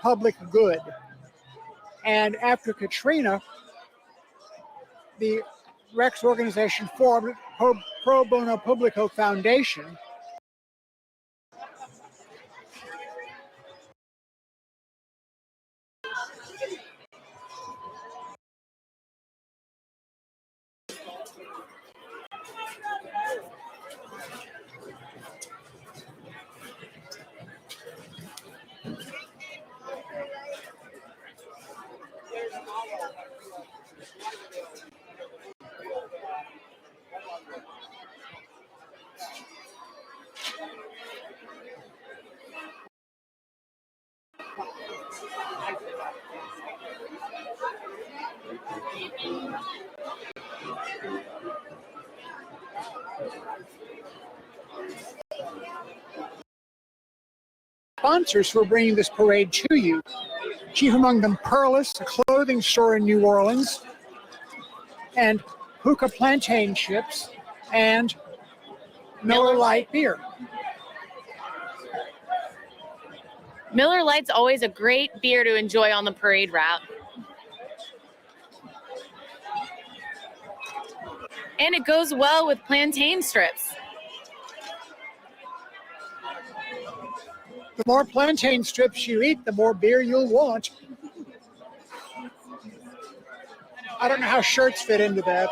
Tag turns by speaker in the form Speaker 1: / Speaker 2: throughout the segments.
Speaker 1: public good. And after Katrina, the Rex organization formed Pro Bono Publico Foundation. Sponsors who are bringing this parade to you. Chief among them, Pearlist, a clothing store in New Orleans, and Hookah Plantain Chips, and Miller Lite beer.
Speaker 2: Miller Lite's always a great beer to enjoy on the parade route. And it goes well with plantain strips.
Speaker 1: The more plantain strips you eat, the more beer you'll want. I don't know how shirts fit into that.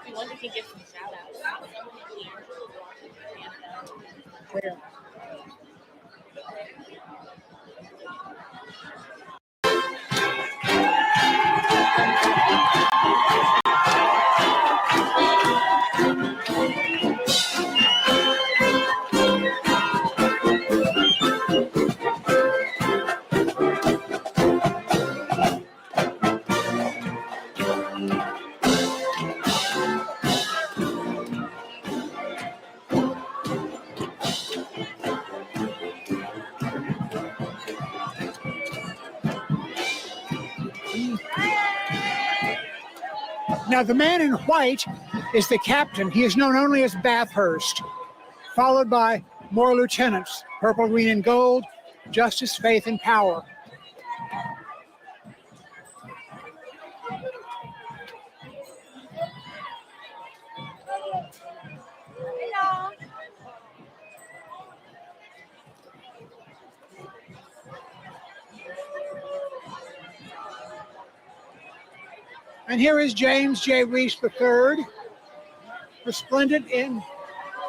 Speaker 2: I wonder if you can give some shout outs.
Speaker 1: Where? Now, the man in white is the captain. He is known only as Bathurst, followed by more lieutenants, purple, green, and gold, justice, faith, and power.
Speaker 2: Hello.
Speaker 1: And here is James J. Reese III, resplendent in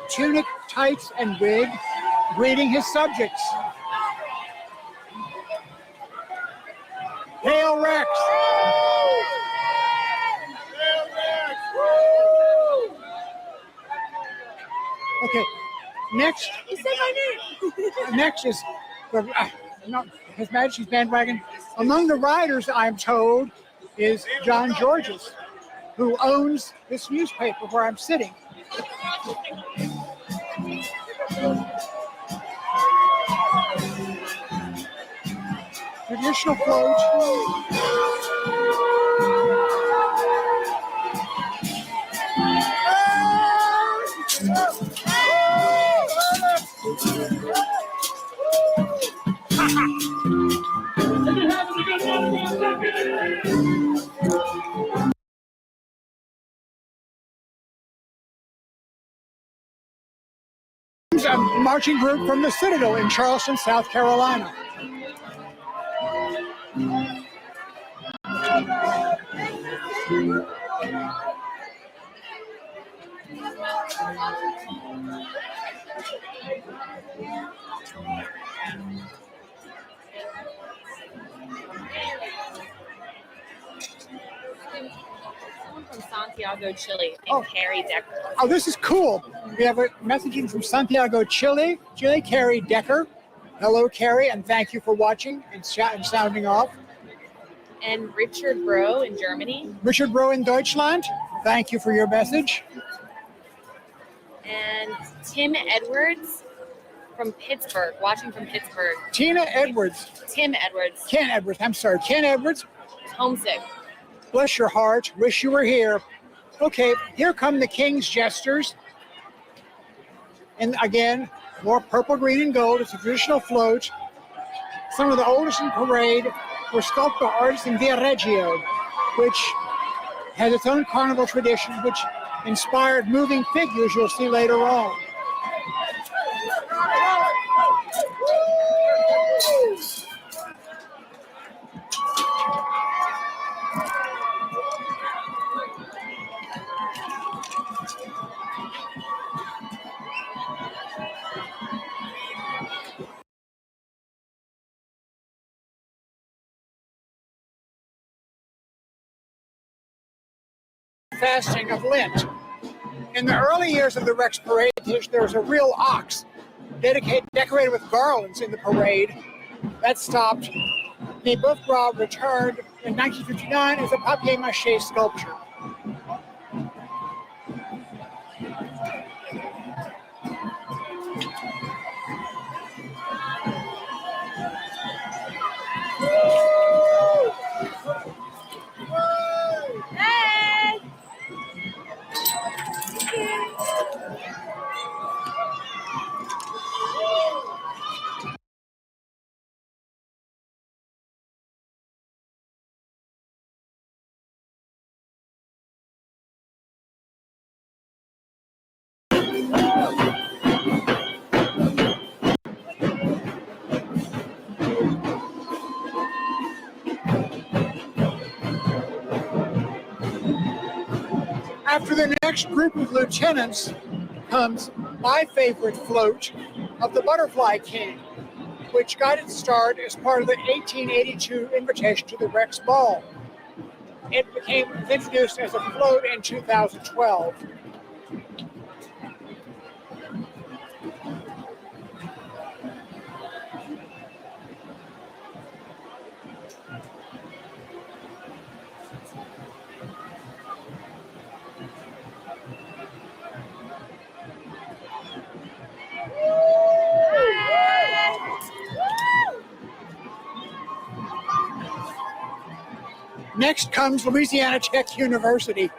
Speaker 1: tunic, tights, and wig, greeting his subjects. Hail Rex! Okay, next.
Speaker 2: You said my name.
Speaker 1: Next is His Majesty's Bandwagon. Among the riders, I'm told, is John Georges, who owns this newspaper where I'm sitting. Traditional float. A marching group from the Citadel in Charleston, South Carolina.
Speaker 2: From Santiago, Chile, and Carrie Decker.
Speaker 1: Oh, this is cool. We have a messaging from Santiago, Chile. Carrie Decker. Hello, Carrie, and thank you for watching and sounding off.
Speaker 2: And Richard Bro in Germany.
Speaker 1: Richard Bro in Deutschland. Thank you for your message.
Speaker 2: And Tim Edwards from Pittsburgh, watching from Pittsburgh.
Speaker 1: Tim Edwards.
Speaker 2: Ken Edwards.
Speaker 1: Ken Edwards.
Speaker 2: Homesick.
Speaker 1: Bless your heart. Wish you were here. Okay, here come the King's Jesters. And again, more purple, green, and gold. It's a traditional float. Some of the oldest in parade were sculpted by artists in Viareggio, which has its own carnival tradition, which inspired moving figures you'll see later on. Fasting of Lent. In the early years of the Rex Parade, there was a real ox decorated with garlands in the parade. That stopped. The Boeuf Gras returned in 1959 as a papier-mâché sculpture. After the next group of lieutenants comes my favorite float of the Butterfly King, which got its start as part of the 1882 invitation to the Rex Ball. It was introduced as a float in 2012. Next comes Louisiana Tech University.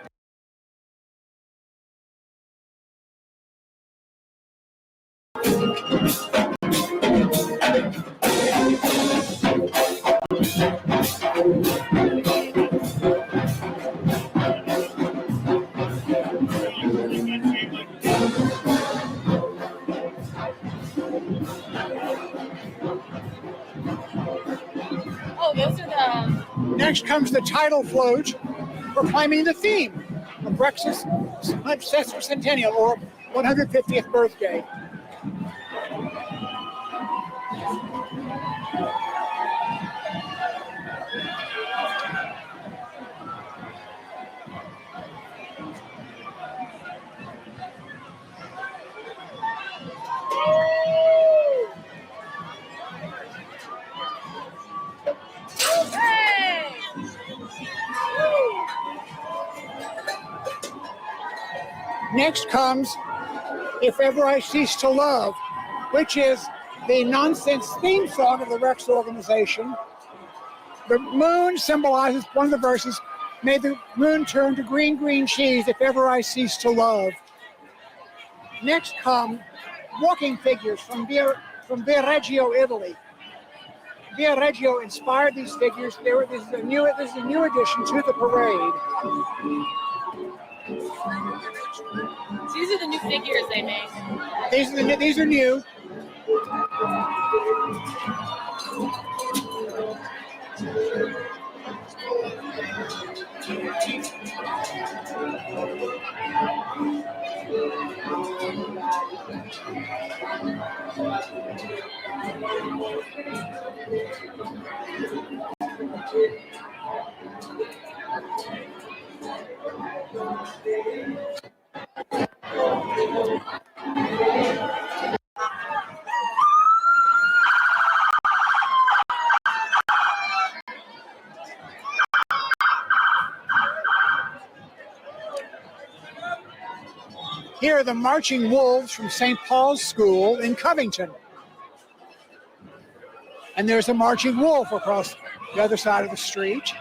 Speaker 2: Oh, those are the...
Speaker 1: Next comes the title float, proclaiming the theme of Rex's sesquicentennial, or 150th birthday. Next comes If Ever I Cease to Love, which is the nonsense theme song of the Rex organization. The moon symbolizes one of the verses, may the moon turn to green, green cheese if ever I cease to love. Next come walking figures from Viareggio, Italy. Viareggio inspired these figures. This is a new addition to the parade.
Speaker 2: These are the new figures they made.
Speaker 1: These are new. Here are the marching wolves from St. Paul's School in Covington. And there's a marching wolf across the other side of the street.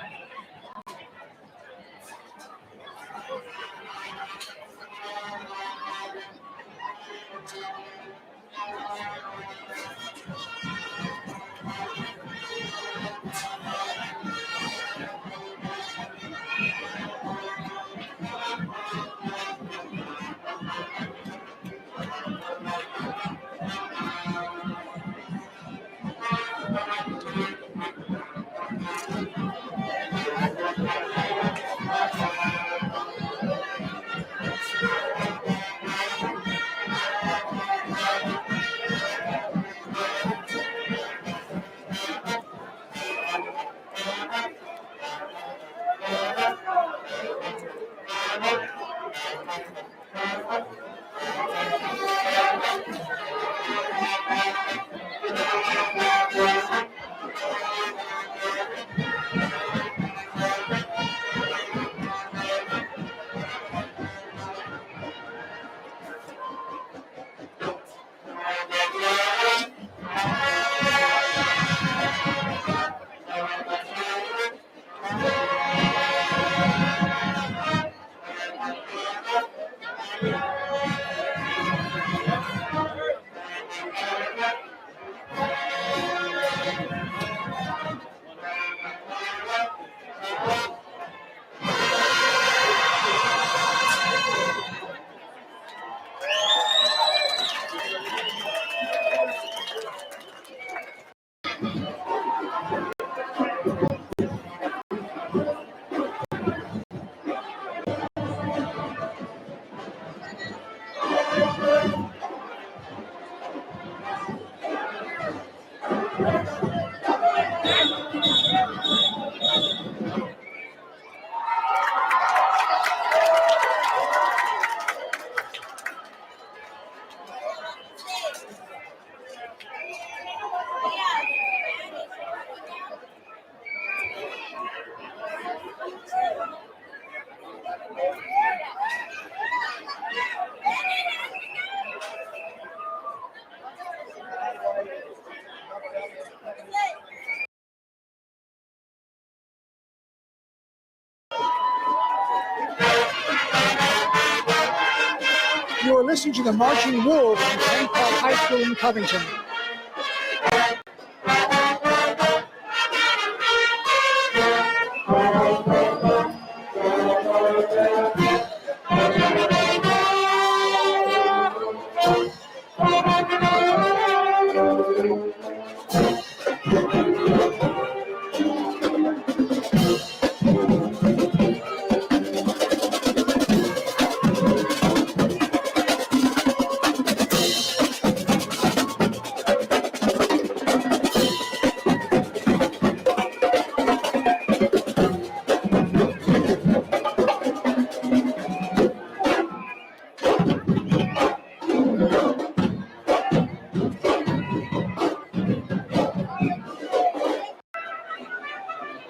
Speaker 1: You are listening to the Marching Wolves from St. Paul High School in Covington.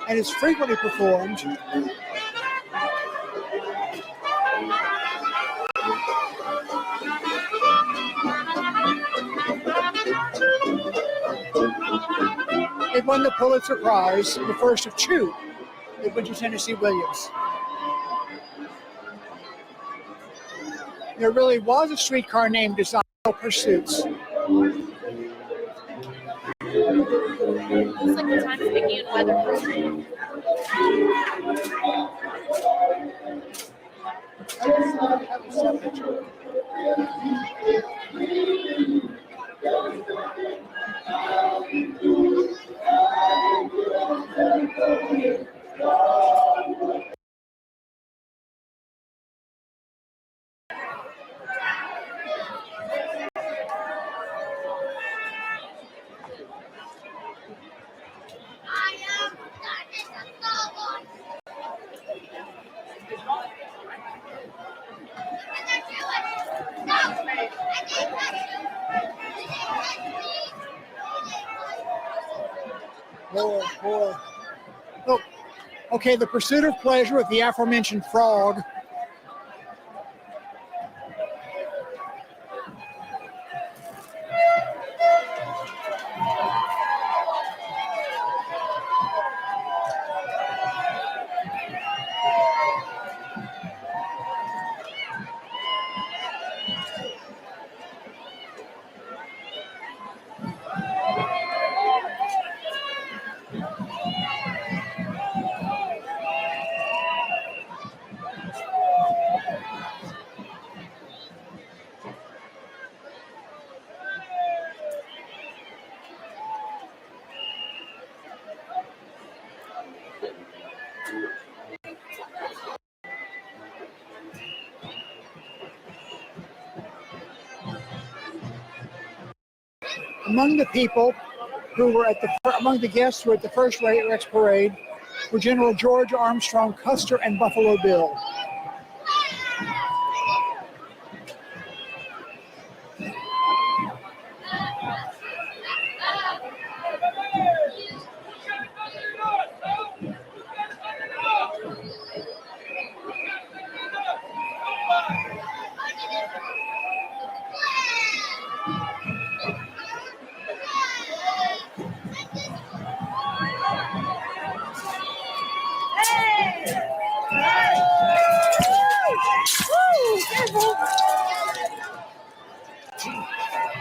Speaker 1: And is frequently performed it won the Pulitzer Prize, the first of two it went to Tennessee Williams. There really was a streetcar named Desire Pursuits.
Speaker 2: Looks like the time's picking and weather.
Speaker 1: Poor. Oh, okay, the Pursuit of Pleasure with the aforementioned frog. Among the people who were among the guests who were at the first Rex Parade were General George Armstrong Custer and Buffalo Bill.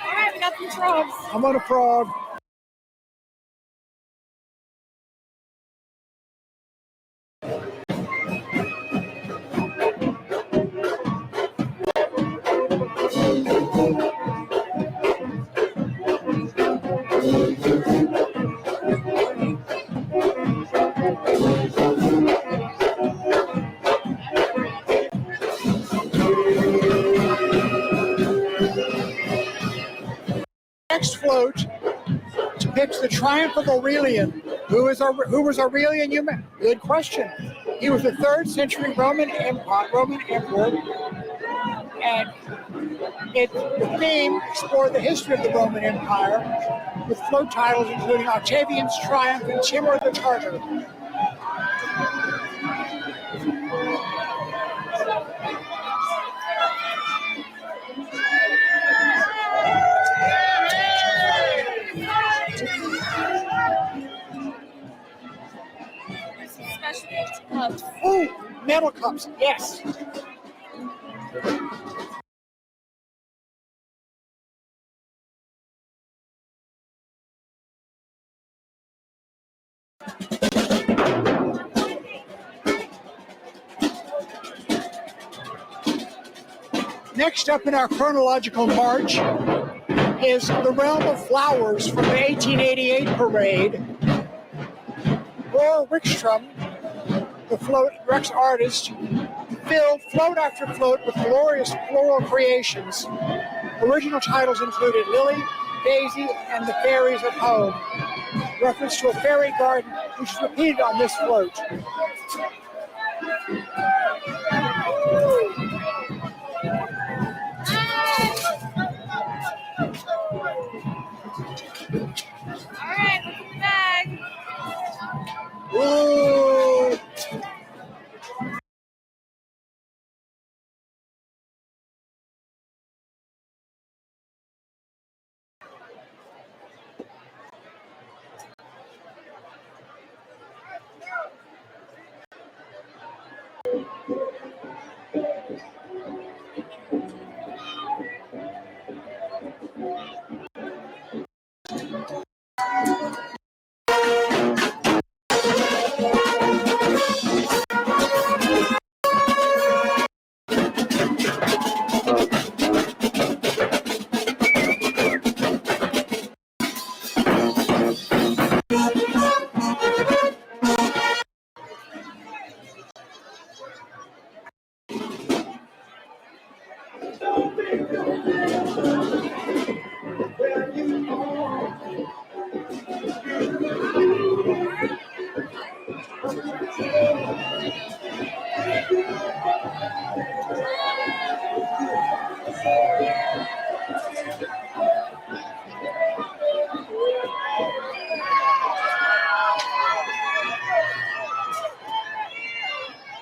Speaker 2: Alright, we got some frogs.
Speaker 1: I'm on a frog. Next float depicts the triumph of Aurelian. Who was Aurelian? Good question. He was a 3rd century Roman emperor, and the theme explored the history of the Roman Empire with float titles including Octavian's Triumph and Timur the Tartar. Ooh, metal cups, yes. Next up in our chronological march is the Realm of Flowers from the 1888 parade. Laura Wickstrom, the Rex artist, filled float after float with glorious floral creations. Original titles included Lily, Daisy, and the Fairies of Home, reference to a fairy garden which is repeated on this float.
Speaker 2: Alright, look at the bag.
Speaker 1: Whoa!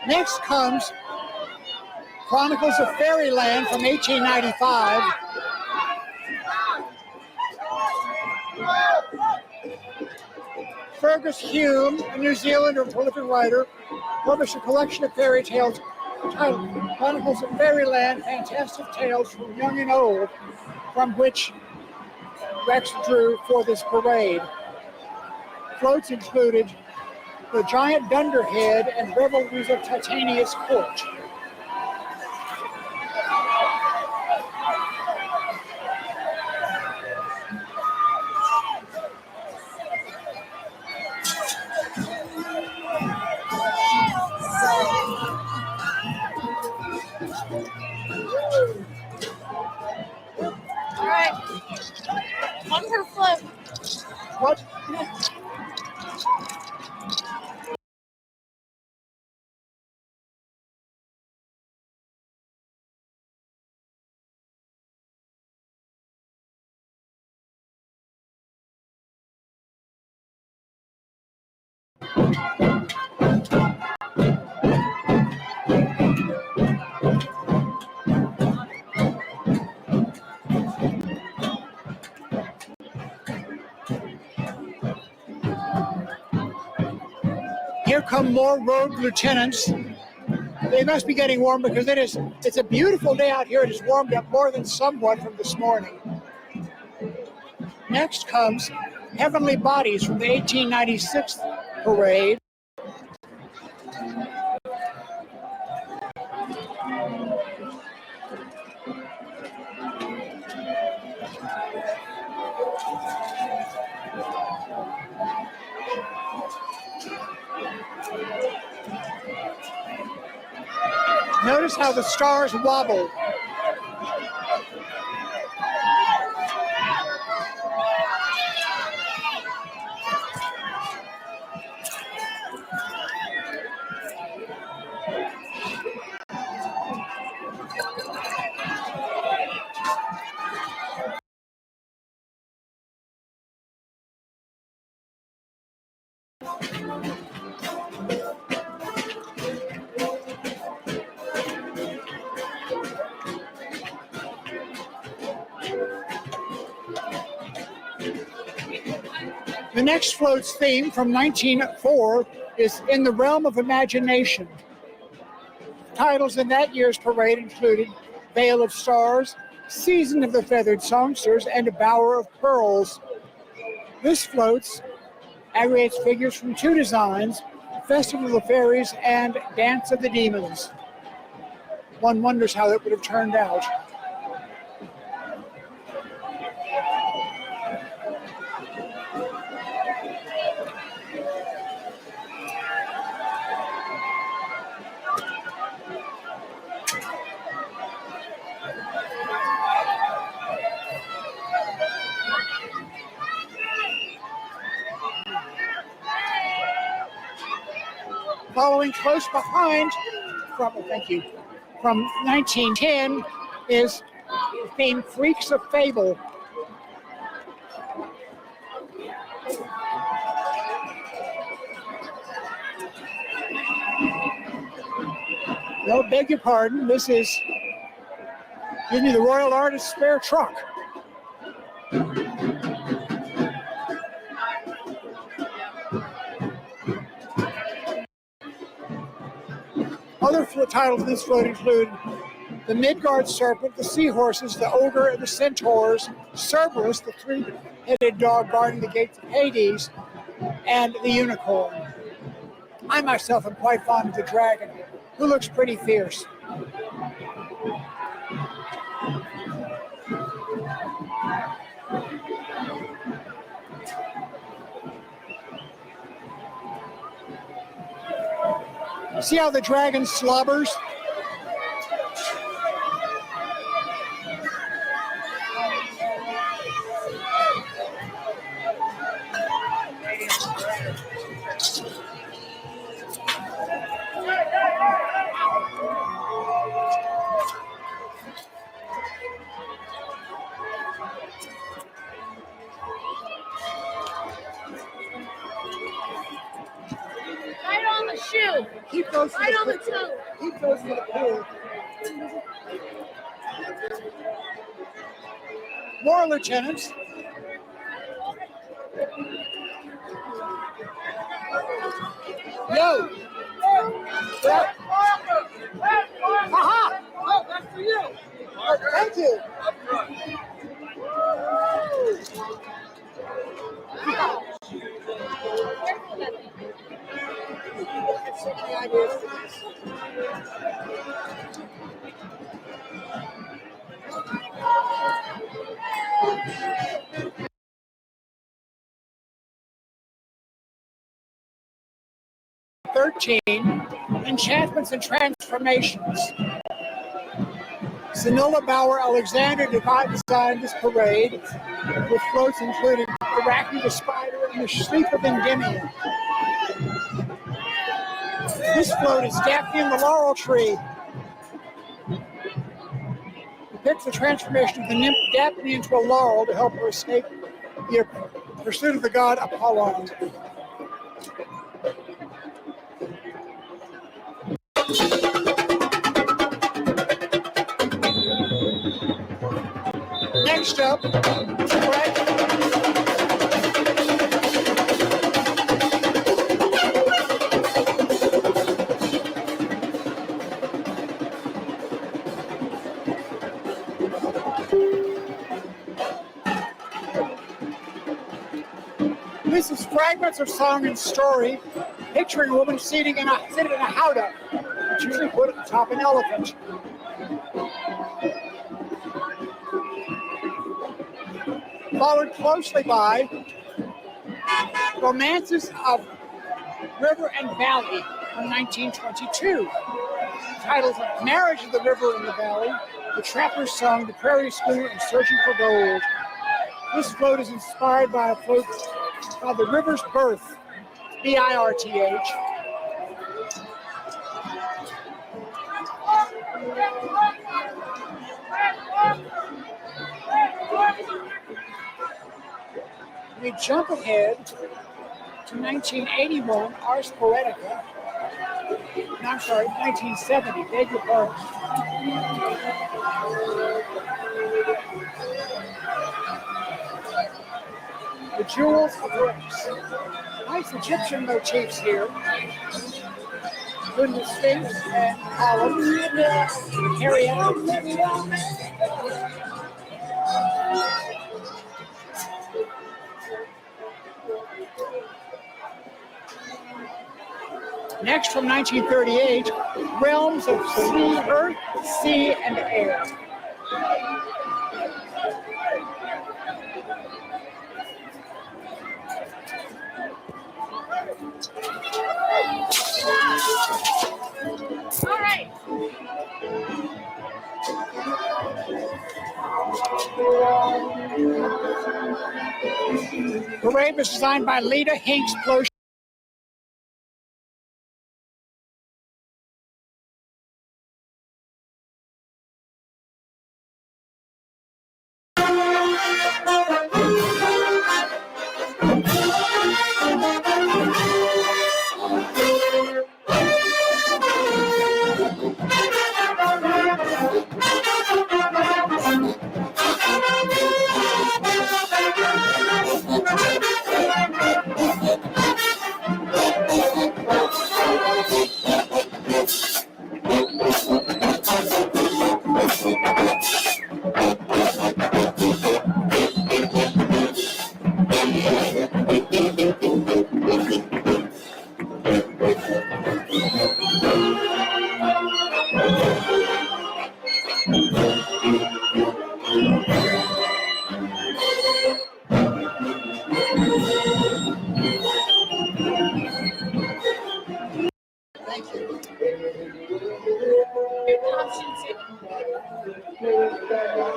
Speaker 1: Next comes Chronicles of Fairyland from 1895. Fergus Hume, a New Zealander and prolific writer, published a collection of fairy tales titled Chronicles of Fairyland, Fantastic Tales from Young and Old, from which Rex drew for this parade. Floats included The Giant Dunderhead and Revelries of Titania's Court.
Speaker 2: on her float.
Speaker 1: What? Here come more rogue lieutenants. They must be getting warm because it's a beautiful day out here. It has warmed up more than somewhat from this morning. Next comes Heavenly Bodies from the 1896 parade. Notice how the stars wobble. The next float's theme from 1904 is In the Realm of Imagination. Titles in that year's parade included Veil of Stars, Season of the Feathered Songsters, and A Bower of Pearls. This floats aggregates figures from two designs, Festival of the Fairies and Dance of the Demons. One wonders how it would have turned out. Following close behind, from 1910, is the theme Freaks of Fable. No, beg your pardon, this is, the Royal Artist's Spare Truck. Other titles in this float include the Midgard Serpent, the Seahorses, the Ogre, and the Centaurs, Cerberus, the three-headed dog guarding the gates of Hades, and the Unicorn. I myself am quite fond of the dragon, who looks pretty fierce. See how the dragon slobbers? Keep those right on the toe. Keep those for the pool. More lieutenants. Yo. Yeah. Aha. Oh, that's for you. Oh, thank you. Wow. So many ideas for this. Enchantments and transformations. Zanilla Bauer Alexander designed this parade with floats including Arachne the Spider and the Sleep of Endymion. This float is Daphne and the Laurel Tree. Depicts the transformation of the nymph Daphne into a laurel to help her escape the pursuit of the god Apollon. Next up, this is fragments of song and story, picturing a woman sitting in a howdah, which usually put at the top an elephant. Followed closely by Romances of River and Valley from 1922. Titles of Marriage of the River and the Valley, The Trapper's Song, The Prairie Schooner, and Searching for Gold. This float is inspired by a float called The River's Birth, B-I-R-T-H. We jump ahead to 1981, Ars Poetica. No, I'm sorry, 1970, beg your pardon. The Jewels of Rips. Nice Egyptian motifs here. Including the Sphinx and columns, Harriet. Next, from 1938, Realms of Sea, Earth, Sea, and Air.
Speaker 2: All right.
Speaker 1: Parade was designed by Lita Hinks Bloch.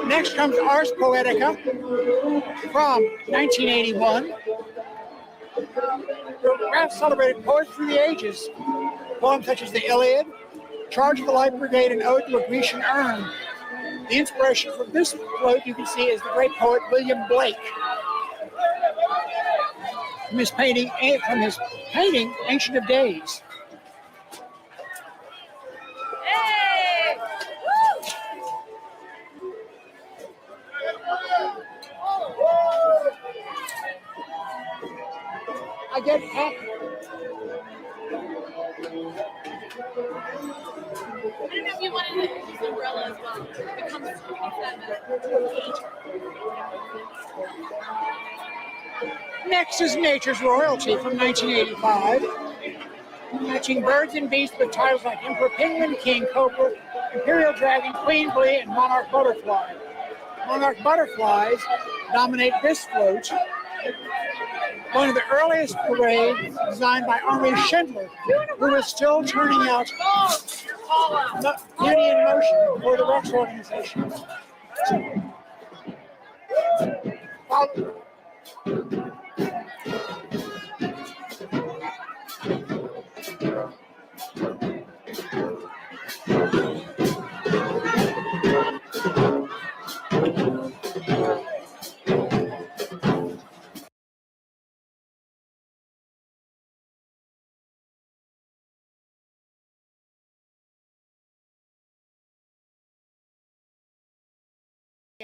Speaker 1: Next comes Ars Poetica from 1981. Graph celebrated poets through the ages. Poems such as the Iliad, Charge of the Light Brigade, and Ode to a Grecian Urn. The inspiration from this float you can see is the great poet William Blake. From his painting, Ancient of Days.
Speaker 2: Hey! Woo!
Speaker 1: I get happy.
Speaker 2: I don't know if you wanted to use the umbrella as well. It comes
Speaker 1: Next is Nature's Royalty from 1985. Matching birds and beasts with titles like Emperor Penguin, King Cobra, Imperial Dragon, Queen Bee, and Monarch Butterfly. Monarch Butterflies dominate this float. One of the earliest parades designed by Henri Schindler, who is still turning out Beauty in Motion for the Rex organization.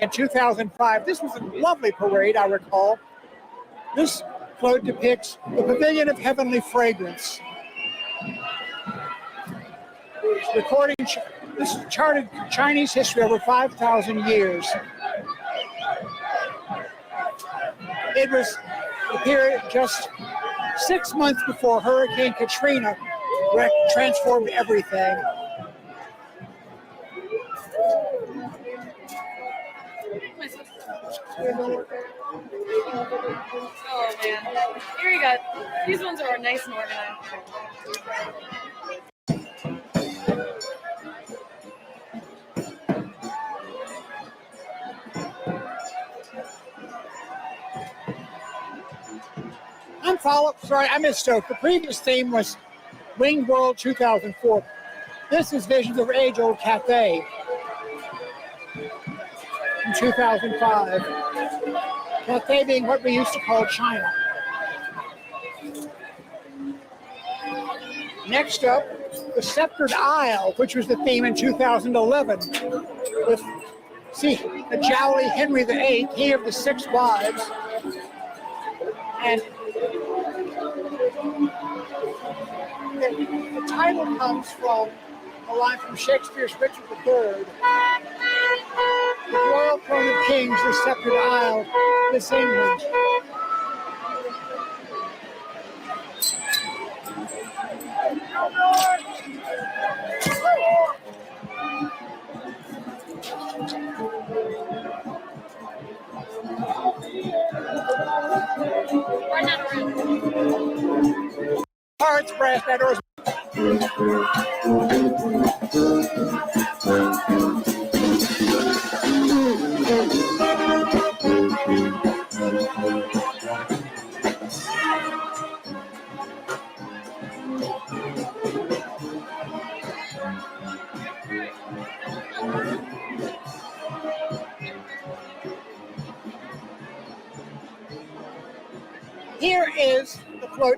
Speaker 1: In 2005, this was a lovely parade, I recall. This float depicts the Pavilion of Heavenly Fragrance. This charted Chinese history over 5,000 years. It was the period just 6 months before Hurricane Katrina transformed everything.
Speaker 2: Oh man. Here you go. These ones are nice and organized.
Speaker 1: Sorry, I misspoke. The previous theme was Winged World 2004. This is Visions of Age-Old Cathay in 2005. Cathay being what we used to call China. Next up, the Sceptered Isle, which was the theme in 2011, with the jowly Henry VIII, he of the 6 wives, and the title comes from a line from Shakespeare's Richard III. The royal throne of kings, the Sceptered Isle, this England. Hearts, brass bands. Here is the float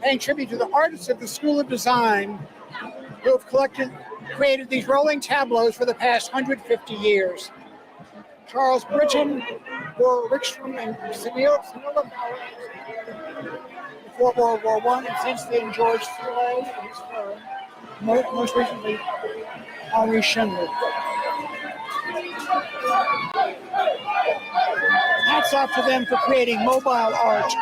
Speaker 1: paying tribute to the artists of the School of Design who have created these rolling tableaus for the past 150 years. Charles Britton, Laura Rickstrom, and Camilla before World War I, and since then George Soleil and his firm, most recently Henri Schindler. Hats off to them for creating mobile art.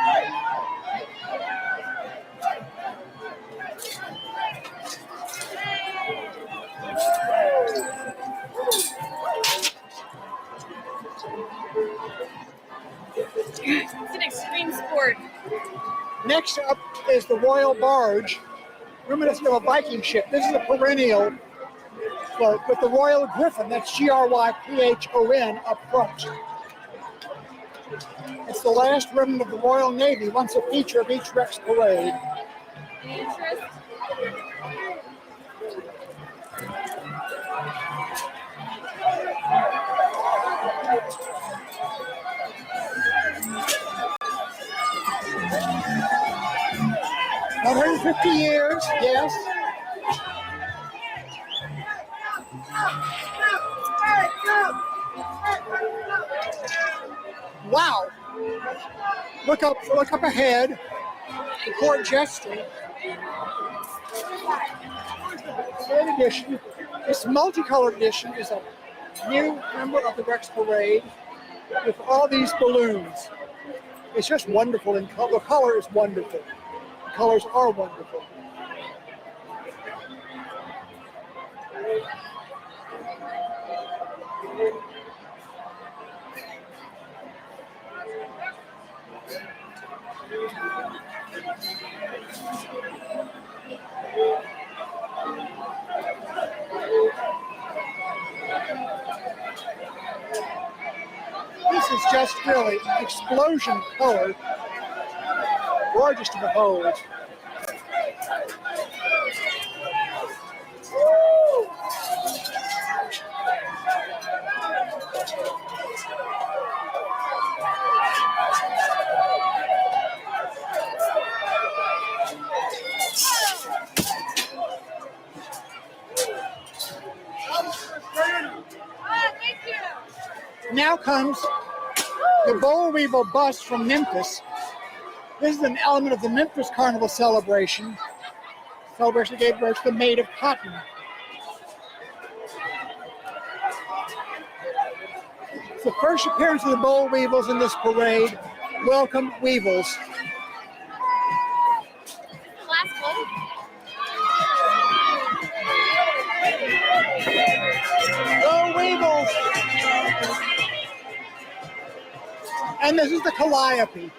Speaker 2: It's an extreme sport.
Speaker 1: Next up is the Royal Barge, reminiscent of a Viking ship. This is a perennial float with the Royal Griffin, that's Gryphon, up front. It's the last remnant of the Royal Navy, once a feature of each Rex parade.
Speaker 2: Any interest?
Speaker 1: $150 years, yes. Wow. Look up ahead. The court jester. Third edition. This multicolored edition is a new member of the Rex Parade with all these balloons. It's just wonderful, and the color is wonderful. The colors are wonderful. is just really explosion color. Gorgeous to behold. Now comes the boll weevil bust from Memphis. This is an element of the Memphis Carnival celebration. Celebration gave birth to the Maid of Cotton. It's the first appearance of the boll weevils in this parade. Welcome, weevils.
Speaker 2: Last one.
Speaker 1: Go weevils! And this is the calliope.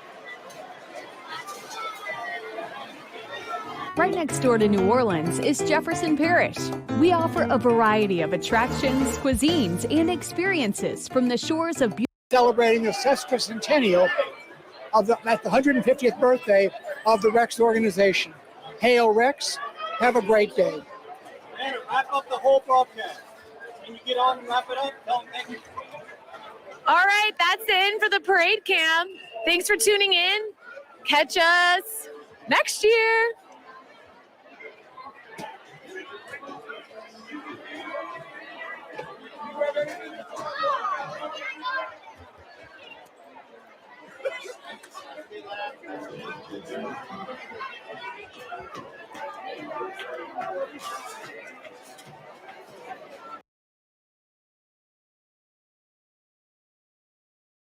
Speaker 3: Right next door to New Orleans is Jefferson Parish. We offer a variety of attractions, cuisines, and experiences from the shores of
Speaker 1: Celebrating the sesquicentennial of the 150th birthday of the Rex organization. Hail Rex, have a great day.
Speaker 4: And wrap up the whole broadcast. Can you get on and wrap it up? Tell them thank you.
Speaker 2: All right, that's it for the parade cam. Thanks for tuning in. Catch us next year.